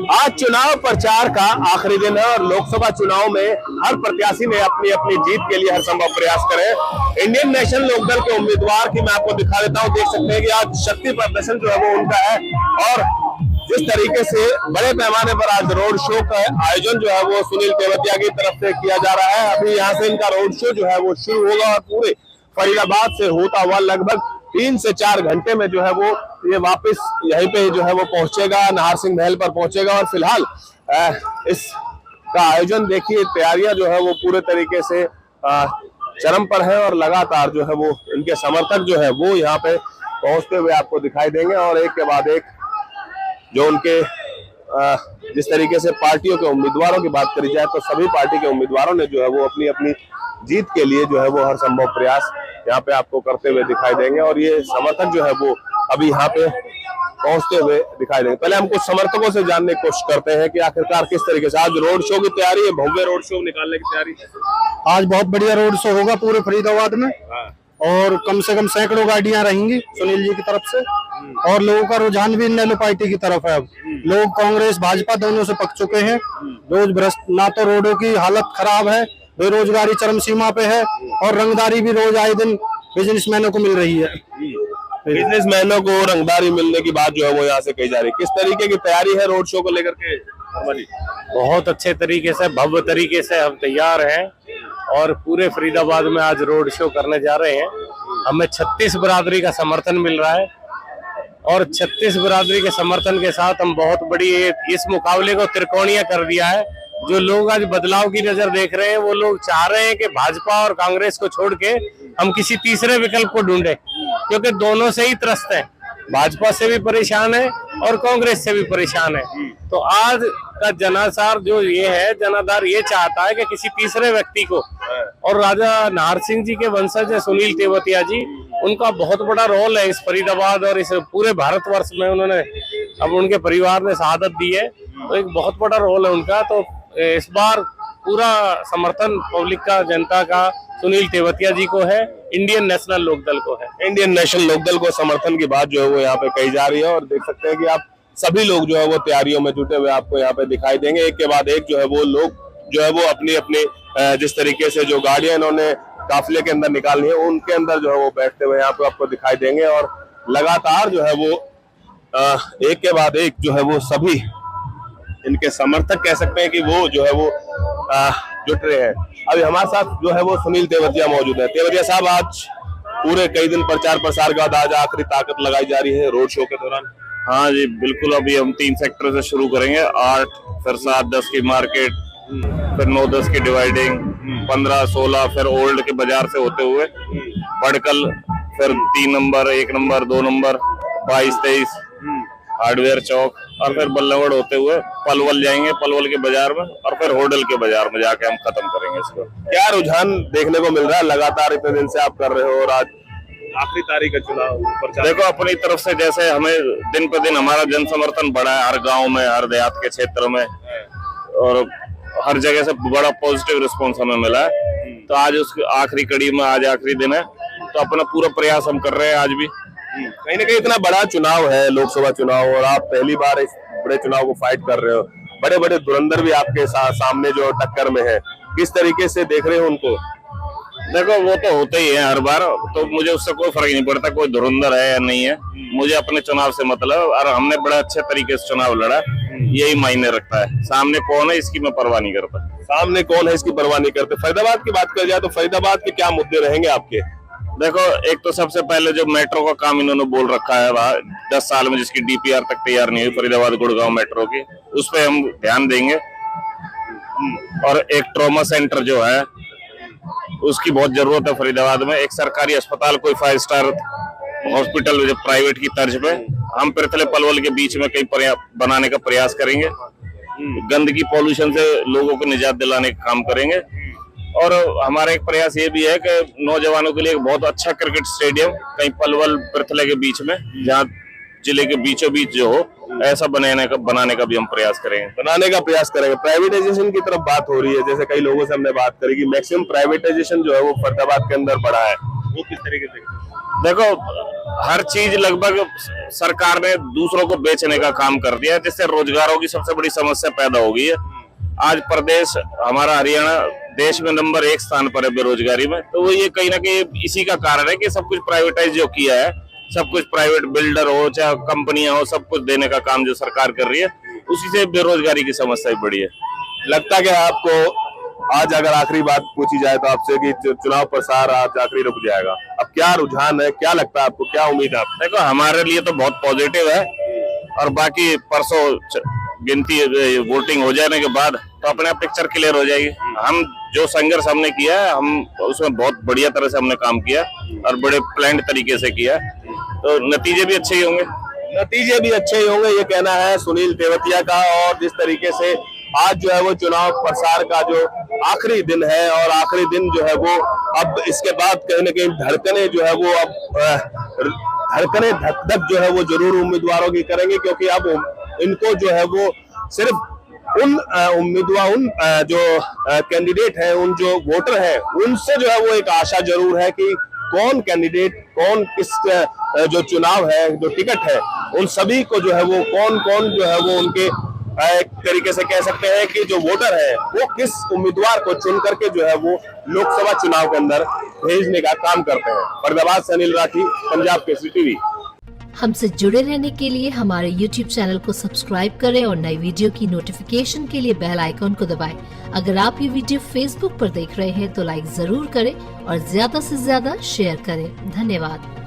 आज चुनाव प्रचार का आखिरी दिन है और लोकसभा चुनाव में हर प्रत्याशी ने अपनी अपनी जीत के लिए हर संभव प्रयास करे। इंडियन नेशनल लोकदल के उम्मीदवार की मैं आपको दिखा देता हूं। देख सकते हैं कि आज शक्ति प्रदर्शन जो है वो उनका है और जिस तरीके से बड़े पैमाने पर आज रोड शो का आयोजन जो है वो सुनील तेवतिया की तरफ से किया जा रहा है। अभी यहाँ से इनका रोड शो जो है वो शुरू होगा और पूरे फरीदाबाद से होता हुआ लगभग 3 से 4 घंटे में जो है वो ये वापस यहीं पे जो है वो पहुंचेगा, नाहर सिंह महल पर पहुंचेगा। और फिलहाल इस का आयोजन देखिए, तैयारियां जो है वो पूरे तरीके से चरम पर है और लगातार जो है वो इनके समर्थक जो है वो यहाँ पे पहुंचते हुए आपको दिखाई देंगे। और एक के बाद एक जो उनके जिस तरीके से पार्टियों के उम्मीदवारों की बात करी जाए तो सभी पार्टी के उम्मीदवारों ने जो है वो अपनी अपनी जीत के लिए जो है वो हर संभव प्रयास यहाँ पे आपको करते हुए दिखाई देंगे। और ये समर्थक जो है वो अभी यहाँ पे पहुंचते हुए दिखाई देंगे। पहले हम कुछ समर्थकों से जानने की कोशिश करते हैं कि आखिरकार किस तरीके से आज रोड शो की तैयारी है, भव्य रोड शो निकालने की तैयारी है। आज बहुत बढ़िया रोड शो होगा पूरे फरीदाबाद में और कम से कम सैकड़ों गाड़ियां रहेंगी सुनील जी की तरफ से और लोगों का रुझान भी नेलो पार्टी की तरफ है। अब लोग कांग्रेस भाजपा दोनों से पक चुके हैं। रोज भ्रष्ट, ना तो रोडों की हालत खराब है, बेरोजगारी चरम सीमा पे है और रंगदारी भी रोज आए दिन बिजनेसमैनों को मिल रही है। बिजनेसमैनों को रंगदारी मिलने की बात जो है वो यहाँ से कही जा रही है। किस तरीके की तैयारी है रोड शो को लेकर के? बहुत अच्छे तरीके से, भव्य तरीके से हम तैयार हैं और पूरे फरीदाबाद में आज रोड शो करने जा रहे हैं। हमें 36 बिरादरी का समर्थन मिल रहा है और 36 बिरादरी के समर्थन के साथ हम बहुत बड़ी इस मुकाबले को त्रिकोणीय कर दिया है। जो लोग आज बदलाव की नजर देख रहे हैं वो लोग चाह रहे हैं कि भाजपा और कांग्रेस को छोड़ के हम किसी तीसरे विकल्प को ढूंढे, क्योंकि दोनों से ही त्रस्त हैं। भाजपा से भी परेशान है और कांग्रेस से भी परेशान है। तो आज का जनासार जो ये है, जनाधार ये चाहता है कि किसी तीसरे व्यक्ति को, और राजा नाहर सिंह जी के वंशज है सुनील तेवतिया जी, उनका बहुत बड़ा रोल है इस फरीदाबाद और इस पूरे भारतवर्ष में। उन्होंने अब उनके परिवार ने शहादत दी है तो एक बहुत बड़ा रोल है उनका। तो इस बार पूरा समर्थन पब्लिक का, जनता का सुनील तेवतिया जी को है, इंडियन नेशनल लोकदल को है। इंडियन नेशनल लोकदल को समर्थन की बात जो है वो यहाँ पे कही जा रही है और देख सकते हैं कि आप सभी लोग जो है वो तैयारियों में जुटे हुए आपको यहाँ पे दिखाई देंगे। एक के बाद एक जो है वो लोग जो है वो अपनी अपनी जिस तरीके से जो गाड़ियां इन्होंने काफिले के अंदर निकालनी है उनके अंदर जो है वो बैठते हुए यहाँ पे आपको दिखाई देंगे। और लगातार जो है वो एक के बाद एक जो है वो सभी इनके समर्थक कह सकते हैं कि वो जो है वो जुट रहे हैं। अभी हमारे साथ जो है वो सुनील तेवतिया मौजूद है। तेवतिया साहब, आज पूरे कई दिन प्रचार प्रसार के बाद आज आखिरी ताकत लगाई जा रही है रोड शो के दौरान। हाँ जी बिल्कुल, अभी हम 3 सेक्टर से शुरू करेंगे, 8 फिर 7-10 की मार्केट, फिर 9-10 की डिवाइडिंग, 15-16 फिर ओल्ड के बाजार से होते हुए बड़कल, फिर 3 नंबर, 1 नंबर, 2 नंबर, 22-23 हार्डवेयर चौक और फिर बल्लवड़ होते हुए पलवल जाएंगे, पलवल के बाजार में और फिर होडल के बाजार में जाके हम खत्म करेंगे इसको। क्या रुझान देखने को मिल रहा है? लगातार इतने दिन से आप कर रहे हो और आज आखिरी तारीख का चुनाव प्रचार। देखो, अपनी तरफ से जैसे हमें दिन पे दिन हमारा जन समर्थन बढ़ा है, हर गांव में, हर देहात के क्षेत्र में और हर जगह से बड़ा पॉजिटिव रिस्पॉन्स हमें मिला है। तो आज उसकी आखिरी कड़ी में, आज आखिरी दिन है तो अपना पूरा प्रयास हम कर रहे हैं आज भी। कहीं ना कहीं इतना बड़ा चुनाव है, लोकसभा चुनाव, और आप पहली बार इस बड़े चुनाव को फाइट कर रहे हो। बड़े बड़े धुरंधर भी आपके सामने जो टक्कर में है, किस तरीके से देख रहे हो उनको? देखो, वो तो होते ही है हर बार, तो मुझे उससे कोई फर्क नहीं पड़ता कोई धुरंधर है या नहीं है। मुझे अपने चुनाव से मतलब, और हमने बड़े अच्छे तरीके से चुनाव लड़ा, यही मायने रखता है। सामने कौन है इसकी मैं परवाह नहीं करता। सामने कौन है इसकी परवाह नहीं करते। फरीदाबाद की बात कर जाए तो फरीदाबाद के क्या मुद्दे रहेंगे आपके? देखो, एक तो सबसे पहले जो मेट्रो का काम इन्होंने बोल रखा है 10 साल में, जिसकी DPR तक तैयार नहीं हुई फरीदाबाद गुड़गांव मेट्रो की, उस पर हम ध्यान देंगे। और एक ट्रॉमा सेंटर जो है उसकी बहुत जरूरत है फरीदाबाद में। एक सरकारी अस्पताल, कोई 5 स्टार हॉस्पिटल जो प्राइवेट की तर्ज पे हम पृथले पलवल के बीच में कहीं बनाने का प्रयास करेंगे। गंदगी, पॉल्यूशन से लोगों को निजात दिलाने का काम करेंगे। और हमारा एक प्रयास ये भी है कि नौजवानों के लिए एक बहुत अच्छा क्रिकेट स्टेडियम कहीं पलवल पृथले के बीच में, जहाँ जिले के बीचों बीच जो हो, ऐसा बनाने का भी हम प्रयास करेंगे। प्राइवेटाइजेशन की तरफ बात हो रही है, जैसे कई लोगों से हमने बात करी कि मैक्सिमम प्राइवेटाइजेशन जो है वो फरीदाबाद के अंदर बढ़ा है, वो किस तरीके से? देखो, हर चीज लगभग सरकार ने दूसरों को बेचने का काम कर दिया है, जिससे रोजगारों की सबसे बड़ी समस्या पैदा हो गई है। आज प्रदेश हमारा हरियाणा देश में नंबर 1 स्थान पर है बेरोजगारी में। तो वो ये कहीं ना कहीं इसी का कारण है कि सब कुछ प्राइवेटाइज जो किया है, सब कुछ प्राइवेट बिल्डर हो चाहे कंपनियां हो, सब कुछ देने का काम जो सरकार कर रही है, उसी से बेरोजगारी की समस्या भी बढ़ी है। लगता क्या है आपको, आज अगर आखिरी बात पूछी जाए तो आपसे कि चुनाव प्रसार आज आखिरी रुक जाएगा, अब क्या रुझान है, क्या लगता है आपको, क्या उम्मीद है? देखो हमारे लिए तो बहुत पॉजिटिव है, और बाकी परसों गिनती वोटिंग हो जाने के बाद तो अपने आप पिक्चर क्लियर हो जाएगी। हम जो संघर्ष हमने किया है, हम उसमें बहुत बढ़िया तरह से हमने काम किया और बड़े प्लान्ड तरीके से किया, तो नतीजे भी अच्छे ही होंगे। नतीजे भी अच्छे ही होंगे, ये कहना है सुनील तेवतिया का। और जिस तरीके से आज जो है वो चुनाव प्रसार का जो आखिरी दिन है, और आखिरी दिन जो है वो अब इसके बाद कहीं ना कहीं धड़कने जो है वो अब धड़कने धक धक जो है वो जरूर उम्मीदवारों की करेंगे, क्योंकि अब इनको जो है वो सिर्फ उन उम्मीदवार, उन जो कैंडिडेट हैं, उन जो वोटर हैं, उनसे जो है वो एक आशा जरूर है कि कौन कैंडिडेट, कौन किस जो चुनाव है, जो टिकट है, उन सभी को जो है वो कौन कौन जो है वो उनके एक तरीके से कह सकते हैं कि जो वोटर है वो किस उम्मीदवार को चुन करके जो है वो लोकसभा चुनाव के अंदर भेजने का काम करते हैं। फरीदाबाद से अनिल राठी, पंजाब केसरी टीवी। हमसे जुड़े रहने के लिए हमारे YouTube चैनल को सब्सक्राइब करें और नई वीडियो की नोटिफिकेशन के लिए बेल आइकॉन को दबाएं। अगर आप ये वीडियो Facebook पर देख रहे हैं तो लाइक जरूर करें और ज्यादा से ज्यादा शेयर करें। धन्यवाद।